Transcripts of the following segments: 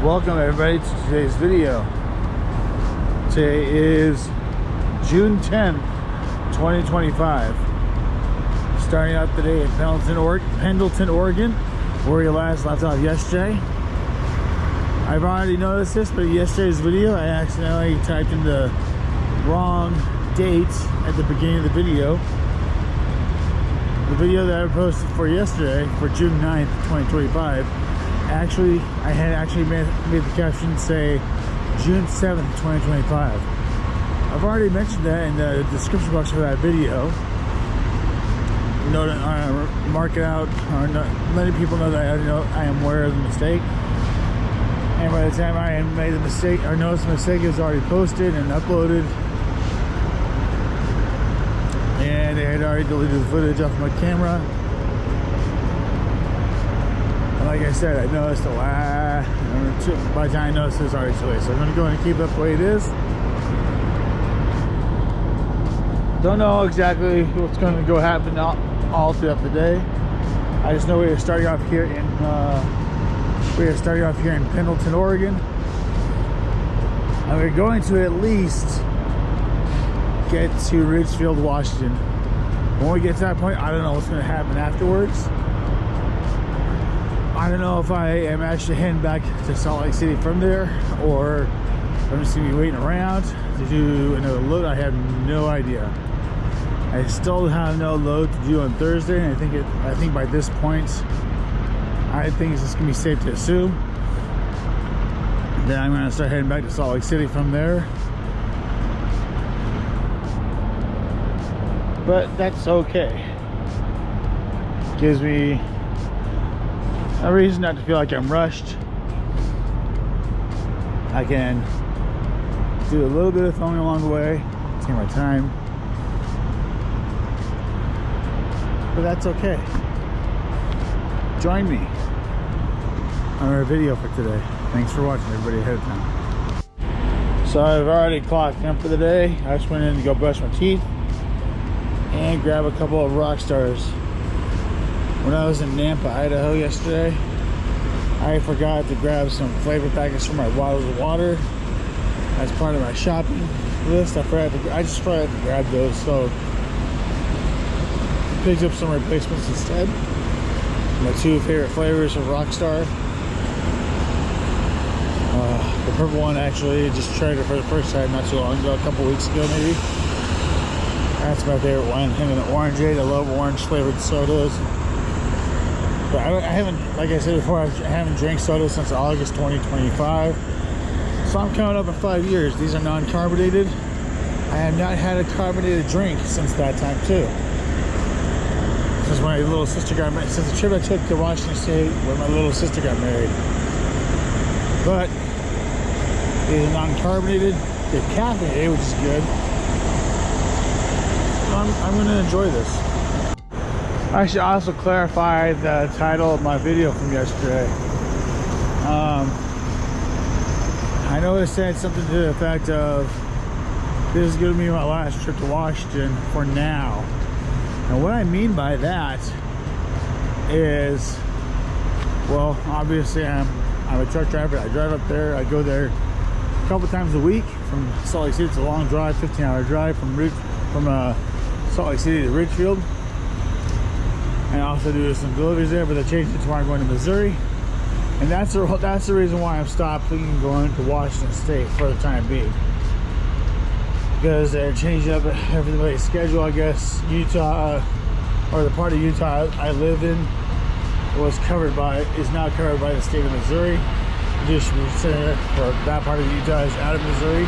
Welcome everybody to today's video. Today is June 10th, 2025. Starting out today in Pendelton, Oregon, where we last left off yesterday. I've already noticed this, but yesterday's video I accidentally typed in the wrong date at the beginning of the video. The video that I posted for yesterday, for June 9th, 2025, actually, I had actually made the caption say June 7th, 2025. I've already mentioned that in the description box for that video. Mark it out, or letting people know that I am aware of the mistake. And by the time I made the mistake, or noticed the mistake, it was already posted and uploaded. And they had already deleted the footage off my camera. And like I said, I noticed by the time I noticed it was already too late. So I'm going to go ahead and keep it the way it is. Don't know exactly what's going to go happen all throughout the day. I just know we are starting off here in Pendelton, Oregon. And we're going to at least get to Ridgefield, Washington. When we get to that point, I don't know what's going to happen afterwards. I don't know if I am actually heading back to Salt Lake City from there, or I'm just going to be waiting around to do another load. I have no idea. I still have no load to do on Thursday, and I think by this point, I think it's just going to be safe to assume that I'm going to start heading back to Salt Lake City from there. But that's okay. Gives me a reason not to feel like I'm rushed. I can do a little bit of filming along the way, take my time, but that's okay. Join me on our video for today. Thanks for watching, everybody, ahead of time. So I've already clocked in for the day. I just went in to go brush my teeth and grab a couple of rock stars. When I was in Nampa, Idaho yesterday, I forgot to grab some flavor packets for my bottles of water as part of my shopping list. I just forgot to grab those, so I picked up some replacements instead. My two favorite flavors of Rockstar. The purple one, actually, just tried it for the first time not too long ago, a couple weeks ago maybe. That's my favorite one. Him and the orangeade. I love orange flavored sodas. But I haven't, like I said before, I haven't drank soda since August 2025. So I'm coming up in 5 years. These are non-carbonated. I have not had a carbonated drink since that time too. Since my little sister got married, since the trip I took to Washington State where my little sister got married. But these are non-carbonated. They're caffeinated, which is good. I'm going to enjoy this. I should also clarify the title of my video from yesterday. I know it said something to the effect of, this is going to be my last trip to Washington for now. And what I mean by that is, well, obviously I'm a truck driver. I drive up there. I go there a couple times a week from Salt Lake City. It's a long drive, 15-hour drive from Salt Lake City to Ridgefield. And I also do some deliveries there, but they changed it to where I'm going to Missouri. And that's the reason why I'm stopping going to Washington State for the time being. Because they're changing up everybody's schedule. I guess Utah, or the part of Utah I live in, is now covered by the state of Missouri. The distribution center for that part of Utah is out of Missouri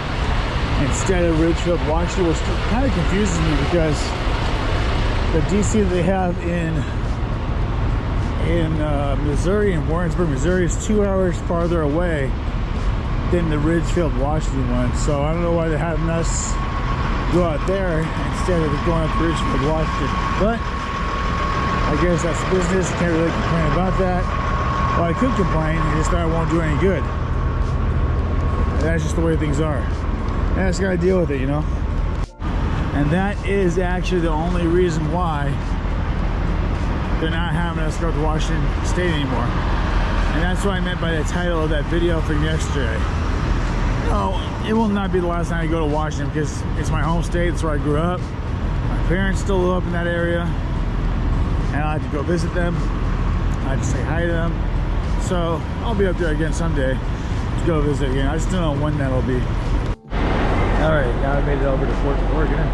instead of Ridgefield, Washington, which kind of confuses me because the DC that they have in Missouri, in Warrensburg, Missouri, is 2 hours farther away than the Ridgefield, Washington one. So I don't know why they're having us go out there instead of going up to Ridgefield, Washington. But I guess that's business. Can't really complain about that. Well, I could complain, I just thought it won't do any good. And that's just the way things are. And I just gotta deal with it, you know. And that is actually the only reason why they're not having us go to Washington State anymore. And that's what I meant by the title of that video from yesterday. No, it will not be the last time I go to Washington because it's my home state. It's where I grew up. My parents still live up in that area. And I like to go visit them. I like to say hi to them. So I'll be up there again someday to go visit again. I just don't know when that'll be. All right, now I made it over to Portland, Oregon. It's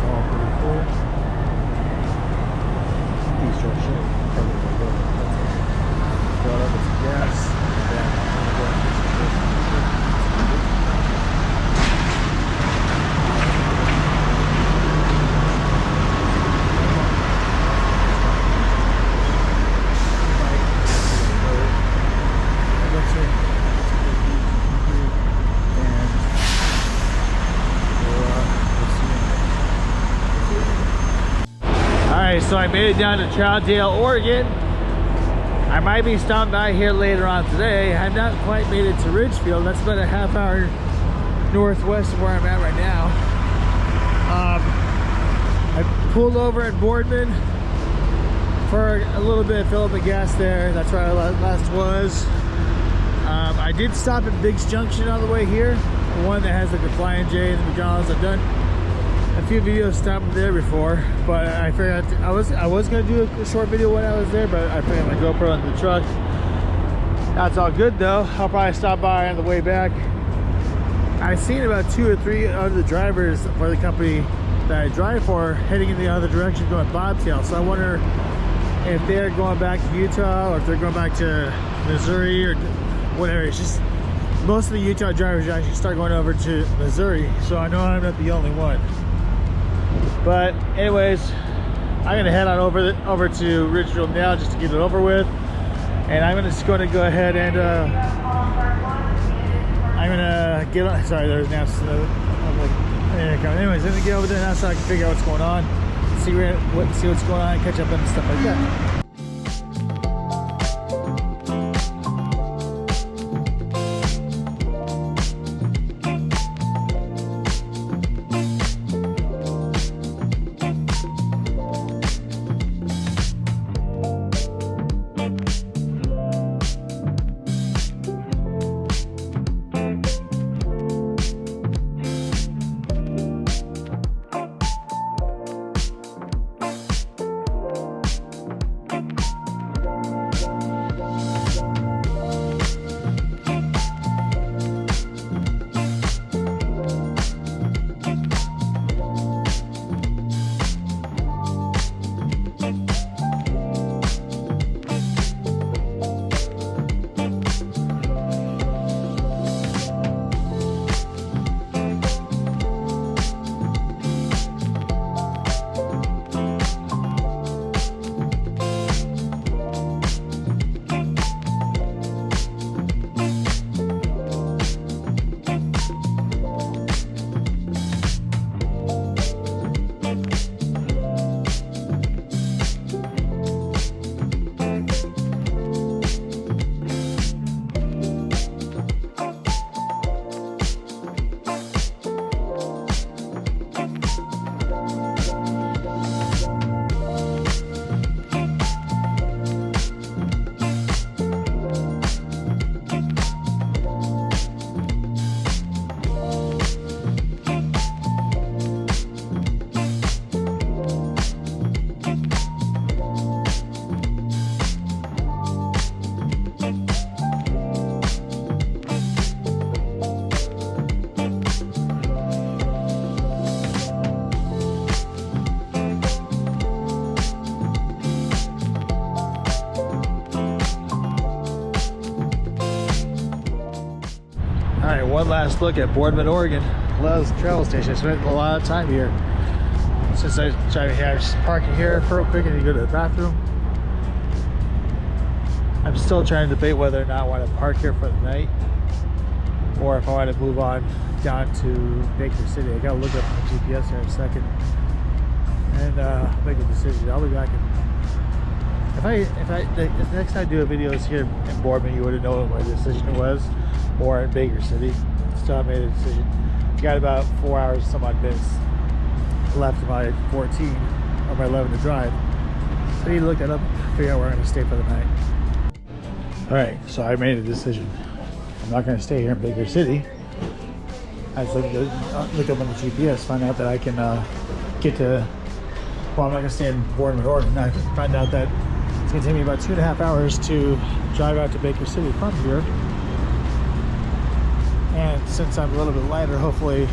all pretty cool. These are shit. Brought up with some gas. So I made it down to Troutdale, Oregon. I might be stopping by here later on today. I have not quite made it to Ridgefield. That's about a half hour northwest of where I'm at right now. I pulled over at Boardman for a little bit, fill up the gas there. That's where I last was. I did stop at Biggs Junction on the way here. The one that has like the Flying J and the McDonald's. I've done a few videos stopping there before, but I forgot I was gonna do a short video when I was there, but I put my GoPro in the truck. That's all good though. I'll probably stop by on the way back. I've seen about 2 or 3 of the drivers for the company that I drive for heading in the other direction going bobtail, so I wonder if they're going back to Utah or if they're going back to Missouri or whatever. It's just most of the Utah drivers actually start going over to Missouri, so I know I'm not the only one. But anyways, I'm gonna head on over to Ridgefield now just to get it over with, and I'm just going to go ahead and I'm gonna get on. Sorry, there's now. Anyways, let me get over there now so I can figure out what's going on, see what's going on, and catch up and stuff like that. Alright, one last look at Boardman, Oregon. Love's travel station. I spent a lot of time here since I tried here. Just parking here real quick and you go to the bathroom. I'm still trying to debate whether or not I want to park here for the night or if I want to move on down to Baker City. I gotta look up my GPS here in a second and make a decision. I'll be back if the next time I do a video is here in Boardman, you would have known what my decision was, or in Baker City. Still haven't made a decision. Got about 4 hours, some odd minutes left of my 14 or my 11 to drive. I need to look that up, figure out where I'm going to stay for the night. All right, so I made a decision. I'm not going to stay here in Baker City. I just looked up on the GPS, find out that I can get to, well, I'm not going to stay in Warrensburg, Oregon. I find out that it's going to take me about 2.5 hours to drive out to Baker City from here. And since I'm a little bit lighter, hopefully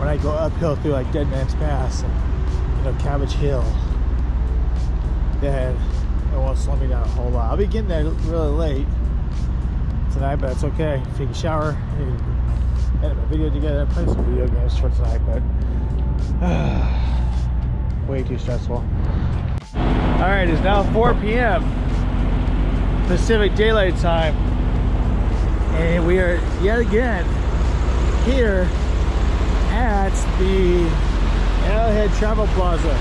when I go uphill through like Dead Man's Pass and, you know, Cabbage Hill, then it won't slow me down a whole lot. I'll be getting there really late tonight, but it's okay. Take a shower, edit my video together, and play some video games for tonight, but way too stressful. All right, it's now 4 p.m. Pacific Daylight Time, and we are yet again here at the Arrowhead Travel Plaza.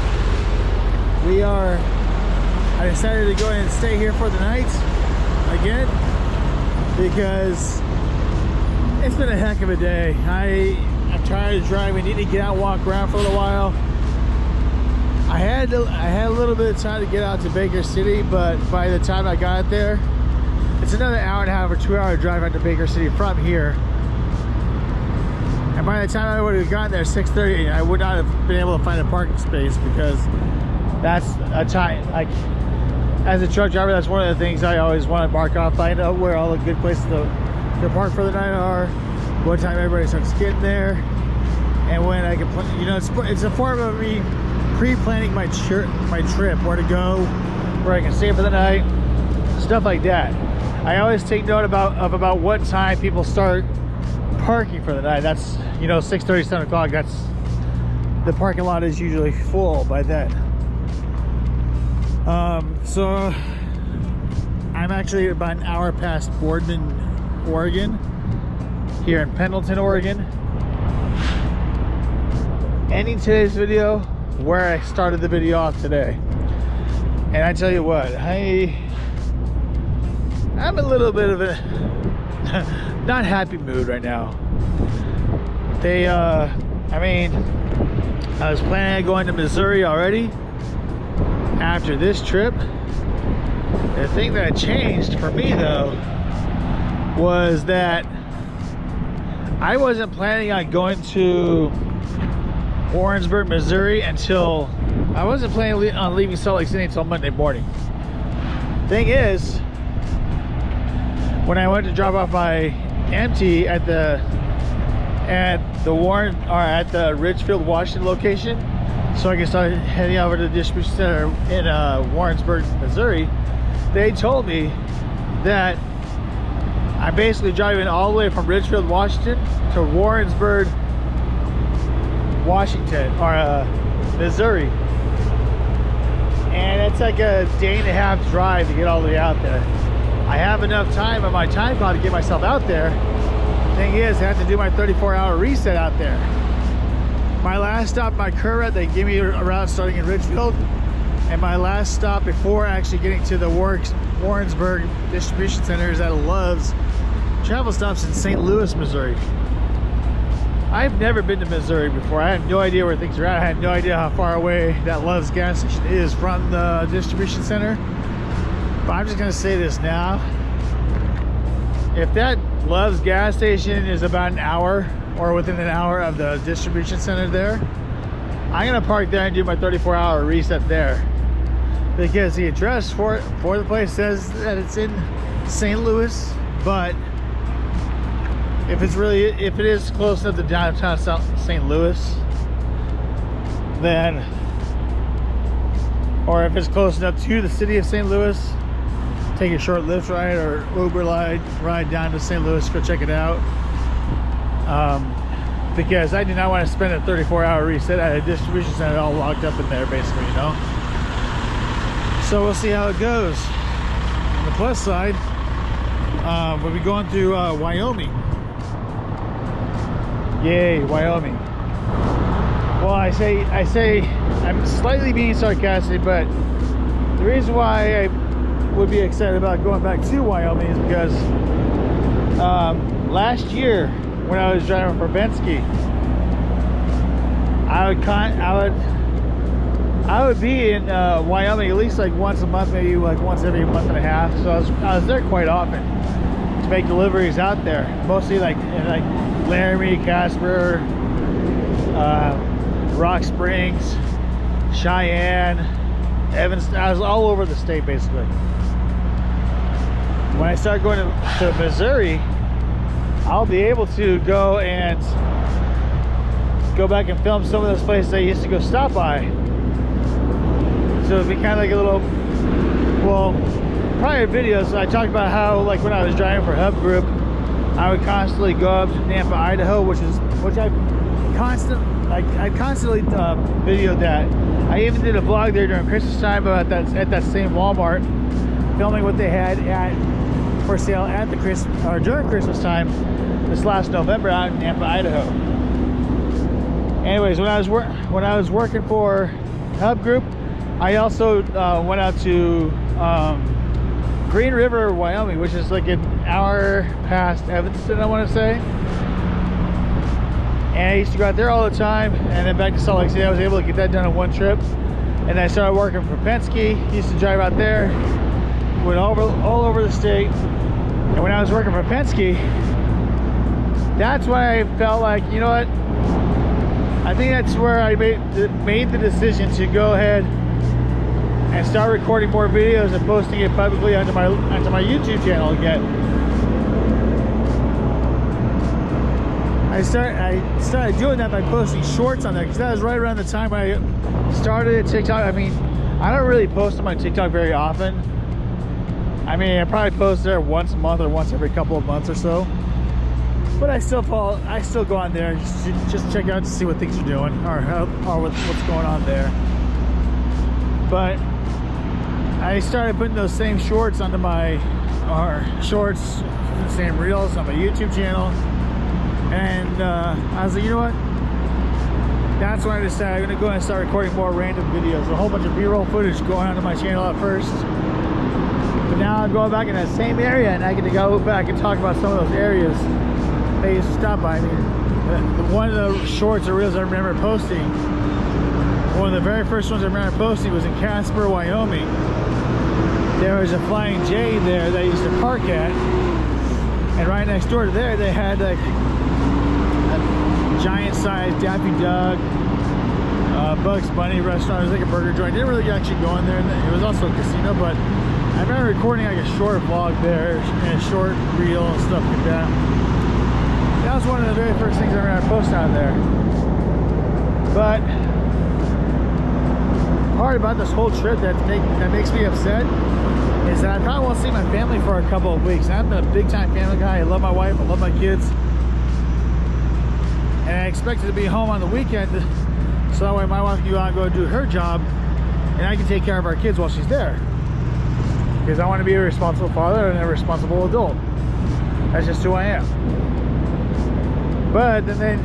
I decided to go ahead and stay here for the night again because it's been a heck of a day. I'm tired of driving. Need to get out and walk around for a little while. I had a little bit of time to get out to Baker City, but by the time I got there, it's another hour and a half or 2 hour drive out to Baker City from here. And by the time I would have gotten there 6:30, I would not have been able to find a parking space because that's a time, like, as a truck driver, that's one of the things I always want to mark off. I know where all the good places to park for the night are, what time everybody starts getting there, and when I can, you know, it's a form of me pre-planning my trip, where to go, where I can stay for the night, stuff like that. I always take note of about what time people start parking for the night. That's, you know, 6:30, 7 o'clock. That's, the parking lot is usually full by then. So I'm actually about an hour past Boardman, Oregon, here in Pendelton, Oregon. Ending today's video where I started the video off today. And I tell you what, I'm a little bit of a not happy mood right now. I mean, I was planning on going to Missouri already after this trip. The thing that changed for me though was that I wasn't planning on going to Warrensburg, Missouri until, I wasn't planning on leaving Salt Lake City until Monday morning. Thing is, when I went to drop off my empty at the Ridgefield, Washington location, so I can start heading over to the distribution center in Warrensburg, Missouri, they told me that I'm basically driving all the way from Ridgefield, Washington to Warrensburg, Washington, or Missouri, and it's like a day-and-a-half drive to get all the way out there. I have enough time on my time clock to get myself out there. Thing is, I have to do my 34-hour reset out there. My last stop, my current route, they give me a route starting in Ridgefield, and my last stop before actually getting to the Warrensburg distribution center is at a Love's travel stops in St. Louis, Missouri. I've never been to Missouri before. I have no idea where things are at. I have no idea how far away that Love's gas station is from the distribution center. But I'm just gonna say this now. If that Love's gas station is about an hour or within an hour of the distribution center there, I'm gonna park there and do my 34-hour reset there. Because the address for the place says that it's in St. Louis, but if it is close enough to downtown St. Louis, then, or if it's close enough to the city of St. Louis, take a short Lyft ride or Uber ride down to St. Louis, go check it out. Because I do not want to spend a 34-hour reset at a distribution center all locked up in there, basically, you know. So we'll see how it goes. On the plus side, we'll be going through Wyoming. Yay, Wyoming. Well, I say I'm slightly being sarcastic, but the reason why I would be excited about going back to Wyoming is because last year when I was driving for Bensky, I would I would be in Wyoming at least like once a month, maybe like once every month and a half. So I was there quite often to make deliveries out there, mostly like in like Laramie, Casper, Rock Springs, Cheyenne, Evanston. I was all over the state basically. When I start going to Missouri, I'll be able to go back and film some of those places I used to go stop by. So it'd be kind of like a little, well, prior videos I talked about how, like, when I was driving for Hub Group, I would constantly go up to Nampa, Idaho, which I constantly videoed that. I even did a vlog there during Christmas time about that, at that same Walmart, filming what they had for sale at the during Christmas time this last November out in Nampa, Idaho. Anyways, when I was working for Hub Group, I also went out to Green River, Wyoming, which is like an hour past Evanston, I want to say. And I used to go out there all the time, and then back to Salt Lake City. I was able to get that done in one trip. And then I started working for Penske. Used to drive out there, went all over the state. And when I was working for Penske, that's when I felt like, you know what? I think that's where I made the decision to go ahead and start recording more videos and posting it publicly onto my YouTube channel again. I started doing that by posting shorts on there, because that was right around the time when I started TikTok. I mean, I don't really post on my TikTok very often. I mean, I probably post there once a month or once every couple of months or so. But I still go on there just check out to see what things are doing or what's going on there. But I started putting those same shorts onto my same reels on my YouTube channel, and I was like, you know what? That's when I decided I'm gonna go and start recording more random videos, a whole bunch of B-roll footage going onto my channel at first. But now I'm going back in that same area, and I get to go back and talk about some of those areas they used to stop by. I mean, one of the shorts or reels I remember posting, one of the very first ones I remember posting, was in Casper, Wyoming. There was a Flying J there that I used to park at, and right next door to there they had like a giant-sized Daffy Duck, Bugs Bunny restaurant. It was like a burger joint. Didn't really actually go in there. It was also a casino, but I remember recording like a short vlog there and a short reel and stuff like that. That was one of the very first things I remember posting on there. But part about this whole trip that makes me upset is that I probably won't see my family for a couple of weeks. I'm a big time family guy. I love my wife, I love my kids, and I expected to be home on the weekend so that way my wife can go out and go do her job and I can take care of our kids while she's there, because I want to be a responsible father and a responsible adult. That's just who I am. But then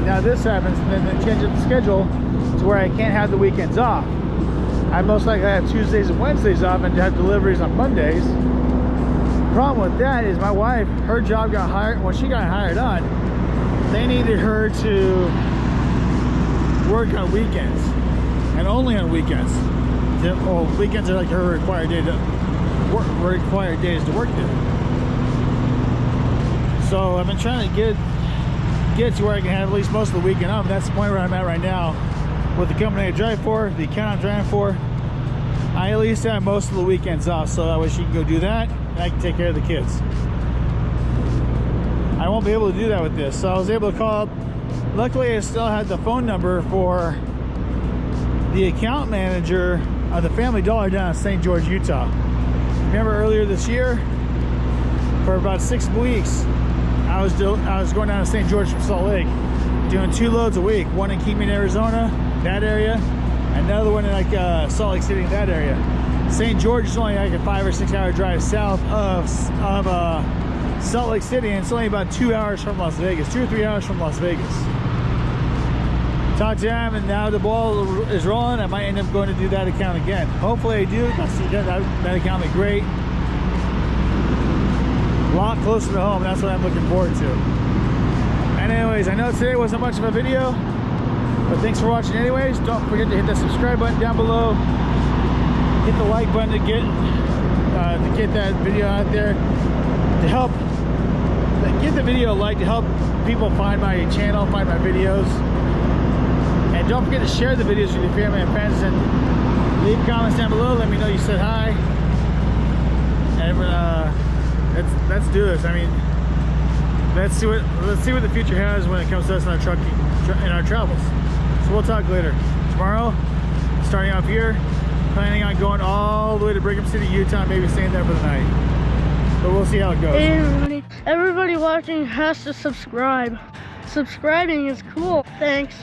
now this happens, and then they change up the schedule to where I can't have the weekends off. I most likely have Tuesdays and Wednesdays off and have deliveries on Mondays. The problem with that is my wife, her job got hired, when she got hired on, they needed her to work on weekends, and only on weekends. Well, weekends are like her required days to work there. So I've been trying to get to where I can have at least most of the weekend off. That's the point where I'm at right now with the company I drive for, the account I'm driving for. I at least have most of the weekends off, so that way she can go do that and I can take care of the kids. I won't be able to do that with this, so I was able to call up. Luckily I still had the phone number for the account manager of the Family Dollar down in St. George, Utah. Remember earlier this year, for about 6 weeks, I was going down to St. George from Salt Lake, doing 2 loads a week. One in Kingman, Arizona, that area, and another one in like Salt Lake City, that area. St. George is only like a 5 or 6 hour drive south of Salt Lake City, and it's only about 2 hours from Las Vegas, 2 or 3 hours from Las Vegas. Talked to him, and now the ball is rolling. I might end up going to do that account again. Hopefully I do. That account will be great. A lot closer to home. That's what I'm looking forward to. And anyways, I know today wasn't much of a video, But thanks for watching anyways. Don't forget to hit that subscribe button down below. Hit the like button to get that video out there, to help give the video a like, to help people find my channel, find my videos. And don't forget to share the videos with your family and friends, and leave comments down below. Let me know you said hi. And let's do this. I mean, let's see what the future has when it comes to us in our in our travels. So we'll talk later. Tomorrow, starting off here, planning on going all the way to Brigham City, Utah, maybe staying there for the night. But we'll see how it goes. Hey everybody watching has to subscribe. Subscribing is cool. Thanks.